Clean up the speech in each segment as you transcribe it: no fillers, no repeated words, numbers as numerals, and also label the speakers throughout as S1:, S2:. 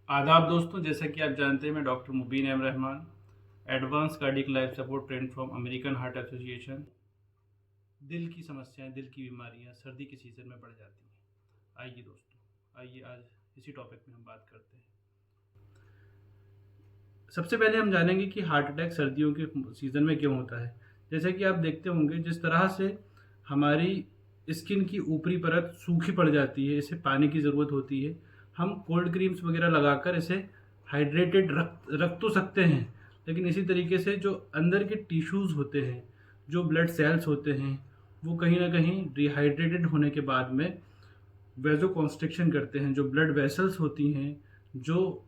S1: आदाब दोस्तों, जैसा कि आप जानते हैं मैं doctor Mubeen M Rahman, advance cardiac life support trained from American Heart Association. दिल की समस्याएं, दिल की बीमारियां सर्दी के सीज़न में बढ़ जाती हैं। आइए दोस्तों, आइए आज इसी टॉपिक में हम बात करते हैं। सबसे पहले हम जानेंगे कि हार्ट अटैक सर्दियों के सीज़न में क्यों होता है। जैसे कि आप देखते होंगे, जिस तरह से हमारी स्किन की ऊपरी परत सूखी पड़ जाती है, इसे पानी की ज़रूरत होती है। हम कोल्ड क्रीम्स वगैरह लगाकर इसे हाइड्रेटेड रख तो सकते हैं, लेकिन इसी तरीके से जो अंदर के टिश्यूज़ होते हैं, जो ब्लड सेल्स होते हैं, वो कहीं ना कहीं डिहाइड्रेटेड होने के बाद में वेजो कॉन्स्ट्रिक्शन करते हैं। जो ब्लड वेसल्स होती हैं, जो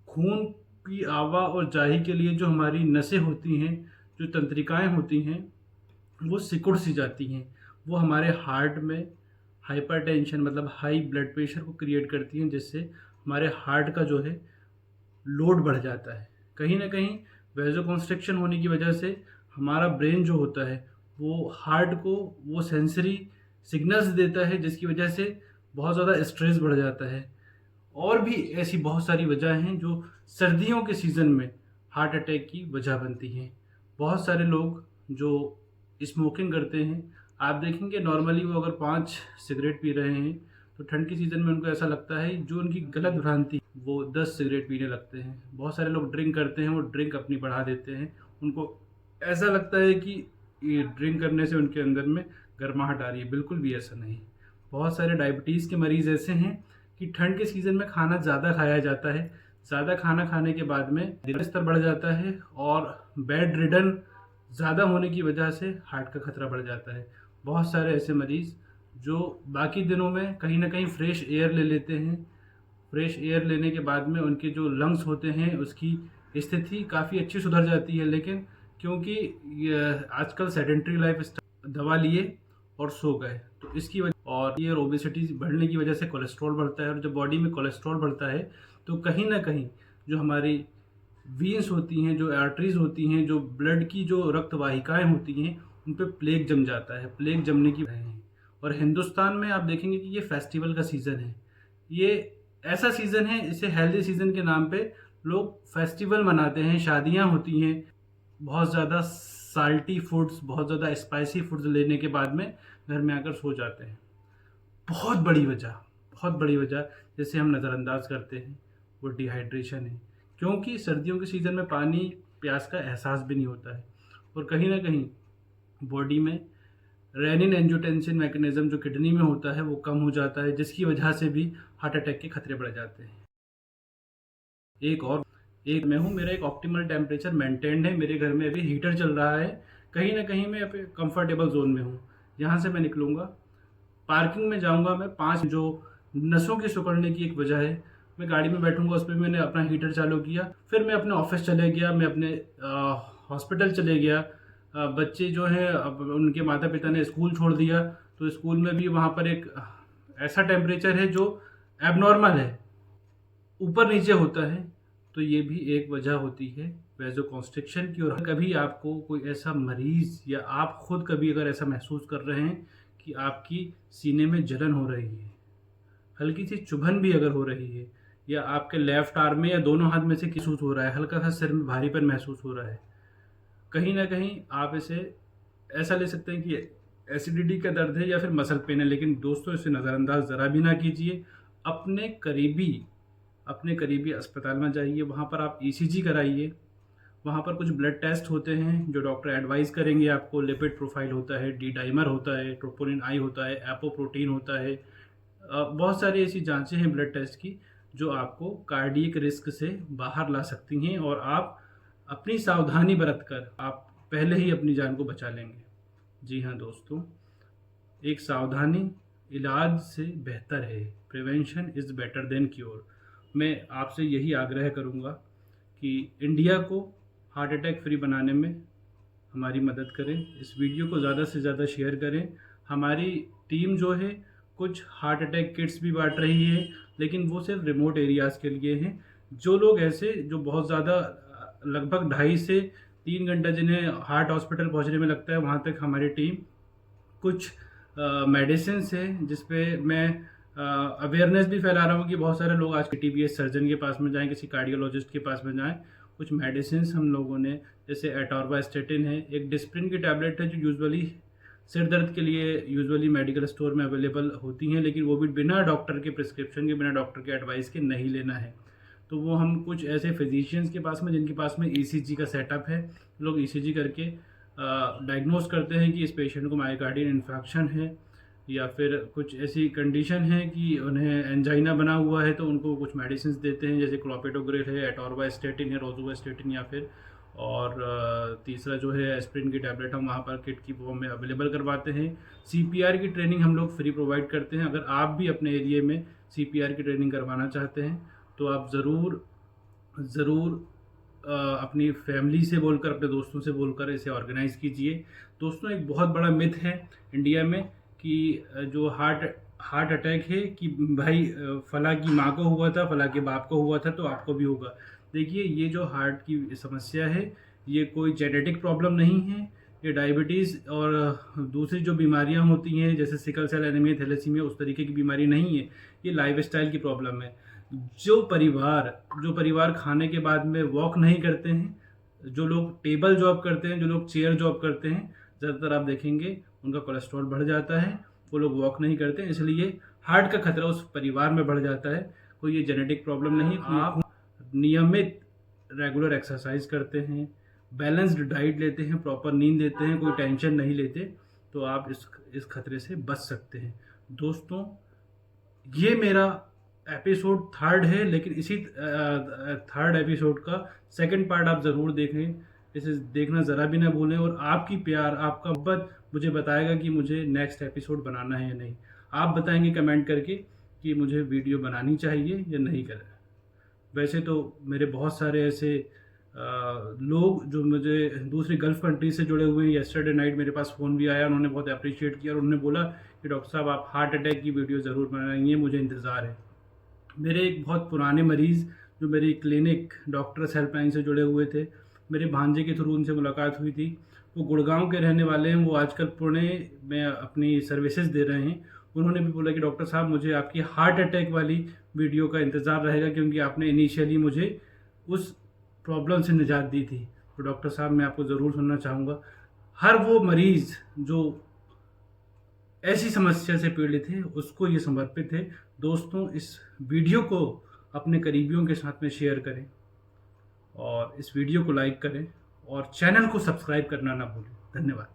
S1: खून की आवा और जाही के लिए जो हमारी नसें होती हैं, जो तंत्रिकाएं होती हैं, वो सिकुड़ सी जाती हैं। वो हमारे हार्ट में हाइपरटेंशन मतलब हाई ब्लड प्रेशर को क्रिएट करती हैं, जिससे हमारे हार्ट का जो है लोड बढ़ जाता है। कहीं ना कहीं वेजो कॉन्स्ट्रिक्शन होने की वजह से हमारा ब्रेन जो होता है, वो हार्ट को वो सेंसरी सिग्नल्स देता है, जिसकी वजह से बहुत ज़्यादा स्ट्रेस बढ़ जाता है। और भी ऐसी बहुत सारी वजह हैं जो सर्दियों के सीज़न में हार्ट अटैक की वजह बनती हैं। बहुत सारे लोग जो स्मोकिंग करते हैं, आप देखेंगे नॉर्मली वो अगर 5 सिगरेट पी रहे हैं, तो ठंड की सीज़न में उनको ऐसा लगता है, जो उनकी गलत भ्रांति, वो 10 सिगरेट पीने लगते हैं। बहुत सारे लोग ड्रिंक करते हैं, वो ड्रिंक अपनी बढ़ा देते हैं। उनको ऐसा लगता है कि ये ड्रिंक करने से उनके अंदर में गर्माहट आ रही है। बिल्कुल भी ऐसा नहीं। बहुत सारे डायबिटीज़ के मरीज़ ऐसे हैं कि ठंड के सीज़न में खाना ज़्यादा खाया जाता है। ज़्यादा खाना खाने के बाद में दिल का स्तर बढ़ जाता है, और बेड रिडन ज़्यादा होने की वजह से हार्ट का खतरा बढ़ जाता है। बहुत सारे ऐसे मरीज़ जो बाकी दिनों में कहीं न कहीं फ्रेश एयर ले लेते हैं। फ्रेश एयर लेने के बाद में उनके जो लंग्स होते हैं, उसकी स्थिति काफ़ी अच्छी सुधर जाती है। लेकिन क्योंकि ये आजकल सेडेंटरी लाइफ स्टाइल, दवा लिए और सो गए, तो इसकी वजह और ये ओबेसिटी बढ़ने की वजह से कोलेस्ट्रॉल बढ़ता है। और जब बॉडी में कोलेस्ट्रॉल बढ़ता है, तो कहीं ना कहीं जो हमारी वीन्स होती हैं, जो आर्टरीज होती हैं, जो ब्लड की जो रक्त वाहिकाएँ होती हैं, उन पे प्लेग जम जाता है। प्लेग जमने की वजह है। और हिंदुस्तान में आप देखेंगे कि ये फेस्टिवल का सीज़न है। ये ऐसा सीज़न है, इसे हेल्दी सीज़न के नाम पे लोग फेस्टिवल मनाते हैं, शादियाँ होती हैं। बहुत ज़्यादा साल्टी फूड्स, बहुत ज़्यादा स्पाइसी फूड्स लेने के बाद में घर में आकर सो जाते हैं। बहुत बड़ी वजह, बहुत बड़ी वजह जिसे हम नज़रअंदाज करते हैं, वो डिहाइड्रेशन है। क्योंकि सर्दियों के सीज़न में पानी प्यास का एहसास भी नहीं होता है, और कहीं ना कहीं बॉडी में रेनिन एंजियोटेंसिन मैकेनिज्म जो किडनी में होता है, वो कम हो जाता है, जिसकी वजह से भी हार्ट अटैक के खतरे बढ़ जाते हैं। एक और एक मैं हूँ, मेरा एक ऑप्टिमल टेम्परेचर मेंटेन्ड है। मेरे घर में अभी हीटर चल रहा है। कहीं ना कहीं मैं अपने कंफर्टेबल जोन में हूँ। यहाँ से मैं निकलूँगा, पार्किंग में जाऊँगा, मैं 5 जो नसों के सिकुड़ने की एक वजह है, मैं गाड़ी में बैठूँगा, उस पे भी मैंने अपना हीटर चालू किया, फिर मैं अपने ऑफ़िस चले गया, मैं अपने हॉस्पिटल चले गया। बच्चे जो हैं, अब उनके माता-पिता ने स्कूल छोड़ दिया, तो स्कूल में भी वहाँ पर एक ऐसा टेम्परेचर है जो एबनॉर्मल है, ऊपर-नीचे होता है। तो ये भी एक वजह होती है वैसोकंस्ट्रिक्शन की। और कभी आपको कोई ऐसा मरीज़, या आप खुद कभी अगर ऐसा महसूस कर रहे हैं कि आपकी सीने में जलन हो रही है, हल्की सी चुभन भी अगर हो रही है, या आपके लेफ्ट आर्म में या दोनों हाथ में से महसूस हो रहा है, हल्का सा सिर में भारीपन महसूस हो रहा है, कहीं ना कहीं आप इसे ऐसा ले सकते हैं कि एसिडिटी का दर्द है या फिर मसल पेन है। लेकिन दोस्तों, इसे नज़रअंदाज ज़रा भी ना कीजिए। अपने करीबी अपने करीबी अस्पताल में जाइए, वहाँ पर आप ईसीजी कराइए। वहाँ पर कुछ ब्लड टेस्ट होते हैं जो डॉक्टर एडवाइस करेंगे आपको। लिपिड प्रोफाइल होता है, डी डाइमर होता है, ट्रोपोनिन आई होता है, एपोप्रोटीन होता है। बहुत सारी ऐसी जांचें हैं ब्लड टेस्ट की, जो आपको कार्डियक रिस्क से बाहर ला सकती हैं, और आप अपनी सावधानी बरत कर आप पहले ही अपनी जान को बचा लेंगे। जी हाँ दोस्तों, एक सावधानी इलाज से बेहतर है। Prevention is better than cure. मैं आपसे यही आग्रह करूँगा कि इंडिया को हार्ट अटैक फ्री बनाने में हमारी मदद करें। इस वीडियो को ज़्यादा से ज़्यादा शेयर करें। हमारी टीम जो है, कुछ हार्ट अटैक किट्स भी बांट रही है, लेकिन वो सिर्फ रिमोट एरियाज़ के लिए हैं। जो लोग ऐसे जो बहुत ज़्यादा लगभग 2.5 से 3 घंटा जिन्हें हार्ट हॉस्पिटल पहुंचने में लगता है, वहां तक हमारी टीम कुछ मेडिसिन है जिस पे मैं अवेयरनेस भी फैला रहा हूँ कि बहुत सारे लोग आज के टीबीएस सर्जन के पास में जाएँ, किसी कार्डियोलॉजिस्ट के पास में जाएँ। कुछ मेडिसिन हम लोगों ने, जैसे एटॉर्वास्टेटिन है, एक डिस्प्रिन की टैबलेट है जो यूजुअली सिर दर्द के लिए यूजुअली मेडिकल स्टोर में अवेलेबल होती हैं, लेकिन वो भी बिना डॉक्टर के प्रिस्क्रिप्शन के, बिना डॉक्टर के एडवाइस के नहीं लेना है। तो वो हम कुछ ऐसे फिजिशियंस के पास में जिनके पास में ईसीजी का सेटअप है, लोग ईसीजी करके डायग्नोस करते हैं कि इस पेशेंट को मायोकार्डियल इन्फेक्शन है या फिर कुछ ऐसी कंडीशन है कि उन्हें एंजाइना बना हुआ है, तो उनको कुछ मेडिसिन देते हैं, जैसे क्लोपिडोग्रेल है, एटॉर्वास्टेटिन है, रोजुवास्टेटिन या फिर और तीसरा जो है एस्प्रिन की टैबलेट हम वहाँ पर किट की फॉर्म में अवेलेबल करवाते हैं। सीपीआर की ट्रेनिंग हम लोग फ्री प्रोवाइड करते हैं। अगर आप भी अपने एरिए में सीपीआर की ट्रेनिंग करवाना चाहते हैं तो आप ज़रूर अपनी फैमिली से बोलकर, अपने दोस्तों से बोलकर इसे ऑर्गेनाइज़ कीजिए। दोस्तों, एक बहुत बड़ा मिथ है इंडिया में कि जो हार्ट अटैक है कि भाई फला की माँ को हुआ था, फला के बाप को हुआ था तो आपको भी होगा। देखिए, ये जो हार्ट की समस्या है, ये कोई जेनेटिक प्रॉब्लम नहीं है। ये डायबिटीज़ और दूसरी जो बीमारियां होती हैं जैसे सिकल सेल एनीमिया, थैलेसीमिया, उस तरीके की बीमारी नहीं है। ये लाइफस्टाइल की प्रॉब्लम है। जो परिवार खाने के बाद में वॉक नहीं करते हैं, जो लोग टेबल जॉब करते हैं, जो लोग चेयर जॉब करते हैं, ज़्यादातर आप देखेंगे उनका कोलेस्ट्रॉल बढ़ जाता है। वो लोग वॉक नहीं करते, इसलिए हार्ट का खतरा उस परिवार में बढ़ जाता है। कोई ये जेनेटिक प्रॉब्लम नहीं। आप नियमित रेगुलर एक्सरसाइज करते हैं, बैलेंस्ड डाइट लेते हैं, प्रॉपर नींद लेते हैं, कोई टेंशन नहीं लेते, तो आप इस खतरे से बच सकते हैं। दोस्तों, ये मेरा एपिसोड 3rd है, लेकिन इसी 3rd एपिसोड का 2nd पार्ट आप ज़रूर देखें। इसे देखना ज़रा भी ना भूलें, और आपकी प्यार, आपका मोहब्बत मुझे बताएगा कि मुझे नेक्स्ट एपिसोड बनाना है या नहीं। आप बताएंगे कमेंट करके कि मुझे वीडियो बनानी चाहिए या नहीं करें। वैसे तो मेरे बहुत सारे ऐसे लोग जो मुझे दूसरी गल्फ़ कंट्री से जुड़े हुए हैं, येस्टरडे नाइट मेरे पास फ़ोन भी आया, उन्होंने बहुत अप्रिशिएट किया और उन्होंने बोला कि डॉक्टर साहब आप हार्ट अटैक की वीडियो ज़रूर बनाएंगे, मुझे इंतज़ार है। मेरे एक बहुत पुराने मरीज़ जो मेरी क्लिनिक डॉक्टर्स हेल्पलाइन से जुड़े हुए थे, मेरे भांजे के थ्रू उनसे मुलाकात हुई थी। वो गुड़गांव के रहने वाले हैं, वो आजकल पुणे में अपनी सर्विसेज दे रहे हैं। उन्होंने भी बोला कि डॉक्टर साहब मुझे आपकी हार्ट अटैक वाली वीडियो का इंतज़ार रहेगा, क्योंकि आपने इनिशियली मुझे उस प्रॉब्लम से निजात दी थी। तो डॉक्टर साहब, मैं आपको ज़रूर सुनना चाहूँगा। हर वो मरीज़ जो ऐसी समस्या से पीड़ित है उसको ये समर्पित है। दोस्तों, इस वीडियो को अपने करीबियों के साथ में शेयर करें और इस वीडियो को लाइक करें और चैनल को सब्सक्राइब करना ना भूलें। धन्यवाद।